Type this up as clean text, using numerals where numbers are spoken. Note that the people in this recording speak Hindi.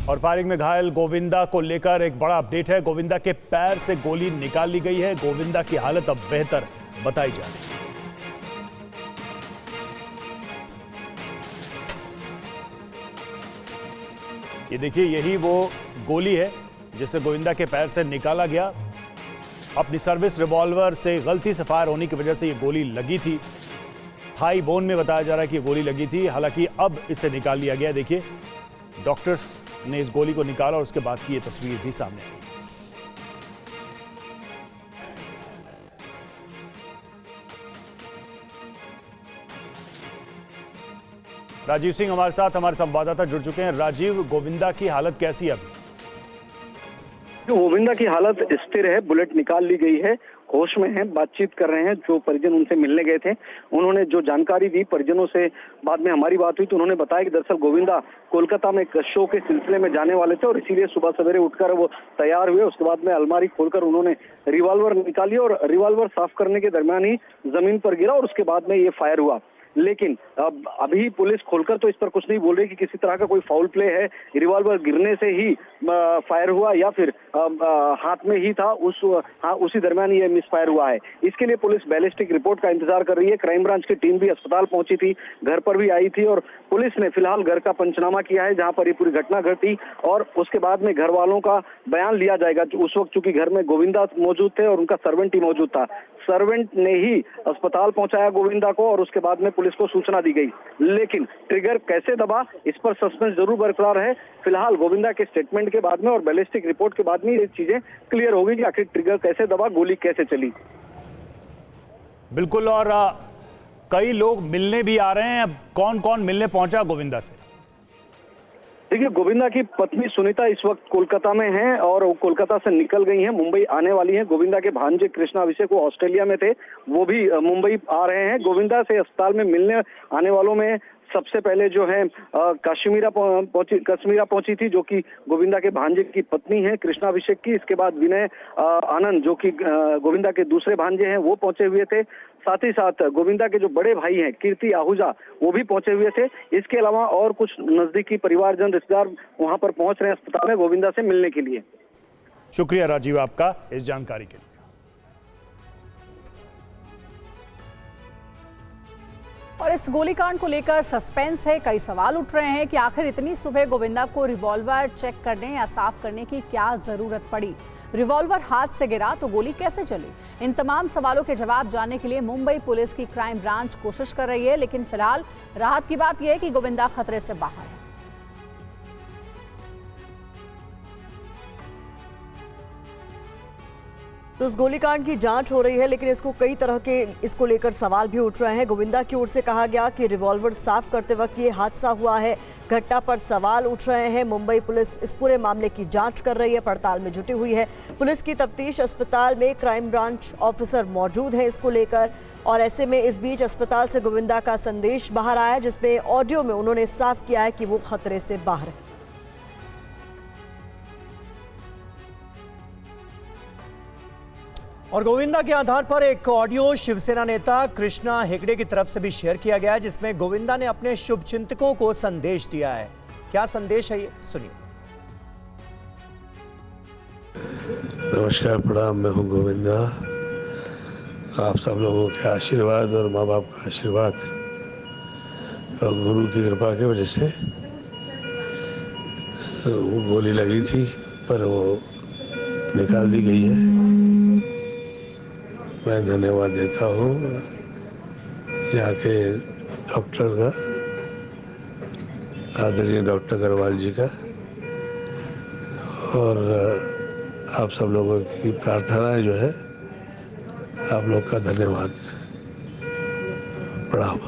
और फायरिंग में घायल गोविंदा को लेकर एक बड़ा अपडेट है। गोविंदा के पैर से गोली निकाल ली गई है। गोविंदा की हालत अब बेहतर बताई जा रही है। ये देखिए, यही वो गोली है जिसे गोविंदा के पैर से निकाला गया। अपनी सर्विस रिवॉल्वर से गलती से फायर होने की वजह से ये गोली लगी थी। थाई बोन में बताया जा रहा है कि गोली लगी थी। हालांकि अब इसे निकाल लिया गया। देखिए, डॉक्टर्स ने इस गोली को निकाला और उसके बाद की ये तस्वीर भी सामने आई। राजीव सिंह हमारे साथ, हमारे संवाददाता जुड़ चुके हैं। राजीव, गोविंदा की हालत कैसी है अभी? गोविंदा की हालत स्थिर है, बुलेट निकाल ली गई है, होश में है, बातचीत कर रहे हैं। जो परिजन उनसे मिलने गए थे उन्होंने जो जानकारी दी, परिजनों से बाद में हमारी बात हुई तो उन्होंने बताया कि दरअसल गोविंदा कोलकाता में एक शो के सिलसिले में जाने वाले थे और इसीलिए सुबह सवेरे उठकर वो तैयार हुए। उसके बाद में अलमारी खोलकर उन्होंने रिवॉल्वर निकाली और रिवॉल्वर साफ करने के दरमियान ही जमीन पर गिरा और उसके बाद में ये फायर हुआ। लेकिन अब अभी पुलिस खोलकर तो इस पर कुछ नहीं बोल रही कि किसी तरह का कोई फाउल प्ले है, रिवॉल्वर गिरने से ही फायर हुआ या फिर हाथ में ही था, उसी दरमियान ये मिसफायर हुआ है। इसके लिए पुलिस बैलिस्टिक रिपोर्ट का इंतजार कर रही है। क्राइम ब्रांच की टीम भी अस्पताल पहुंची थी, घर पर भी आई थी और पुलिस ने फिलहाल घर का पंचनामा किया है जहां पर ये पूरी घटना घटी और उसके बाद में घर वालों का बयान लिया जाएगा। उस वक्त चूंकि घर में गोविंदा मौजूद थे और उनका सर्वेंट ही मौजूद था, सर्वेंट ने ही अस्पताल पहुंचाया गोविंदा को और उसके बाद में पुलिस को सूचना दी गई। लेकिन ट्रिगर कैसे दबा, इस पर सस्पेंस जरूर बरकरार है। फिलहाल गोविंदा के स्टेटमेंट के बाद में और बैलिस्टिक रिपोर्ट के बाद में ये चीजें क्लियर होगी कि आखिर ट्रिगर कैसे दबा, गोली कैसे चली। बिल्कुल, और कई लोग मिलने भी आ रहे हैं। अब कौन कौन मिलने पहुंचा गोविंदा से? देखिए, गोविंदा की पत्नी सुनीता इस वक्त कोलकाता में हैं और वो कोलकाता से निकल गई हैं, मुंबई आने वाली हैं। गोविंदा के भांजे कृष्णा अभिषेक वो ऑस्ट्रेलिया में थे, वो भी मुंबई आ रहे हैं। गोविंदा से अस्पताल में मिलने आने वालों में सबसे पहले जो है कश्मीरा पहुंची थी, जो कि गोविंदा के भांजे की पत्नी है कृष्णा अभिषेक की। इसके बाद विनय आनंद जो कि गोविंदा के दूसरे भांजे हैं वो पहुंचे हुए थे। साथ ही साथ गोविंदा के जो बड़े भाई हैं कीर्ति आहूजा वो भी पहुंचे हुए थे। इसके अलावा और कुछ नजदीकी परिवारजन रिश्तेदार वहां पर पहुंच रहे हैं अस्पताल में गोविंदा से मिलने के लिए। शुक्रिया राजीव आपका इस जानकारी के लिए। और इस गोलीकांड को लेकर सस्पेंस है। कई सवाल उठ रहे हैं कि आखिर इतनी सुबह गोविंदा को रिवॉल्वर चेक करने या साफ करने की क्या जरूरत पड़ी। रिवॉल्वर हाथ से गिरा तो गोली कैसे चली? इन तमाम सवालों के जवाब जानने के लिए मुंबई पुलिस की क्राइम ब्रांच कोशिश कर रही है। लेकिन फिलहाल राहत की बात यह है कि गोविंदा खतरे से बाहर है। तो इस गोलीकांड की जांच हो रही है, लेकिन इसको लेकर सवाल भी उठ रहे हैं। गोविंदा की ओर से कहा गया कि रिवॉल्वर साफ करते वक्त ये हादसा हुआ है। घटना पर सवाल उठ रहे हैं। मुंबई पुलिस इस पूरे मामले की जांच कर रही है, पड़ताल में जुटी हुई है। पुलिस की तफ्तीश, अस्पताल में क्राइम ब्रांच ऑफिसर मौजूद है इसको लेकर। और ऐसे में इस बीच अस्पताल से गोविंदा का संदेश बाहर आया जिसमें ऑडियो में उन्होंने साफ किया है कि वो खतरे से बाहर है। और गोविंदा के आधार पर एक ऑडियो शिवसेना नेता कृष्णा हेगड़े की तरफ से भी शेयर किया गया है जिसमें गोविंदा ने अपने शुभचिंतकों को संदेश दिया है। क्या संदेश है ये सुनिए। नमस्कार, प्रणाम। मैं हूं गोविंदा। आप सब लोगों के आशीर्वाद और माँ बाप का आशीर्वाद और गुरु की कृपा की वजह से वो गोली लगी थी पर वो निकाल दी गई है। मैं धन्यवाद देता हूँ यहाँ के डॉक्टर का, आदरणीय डॉक्टर अग्रवाल जी का, और आप सब लोगों की प्रार्थनाएं जो है, आप लोग का धन्यवाद। प्रणाम।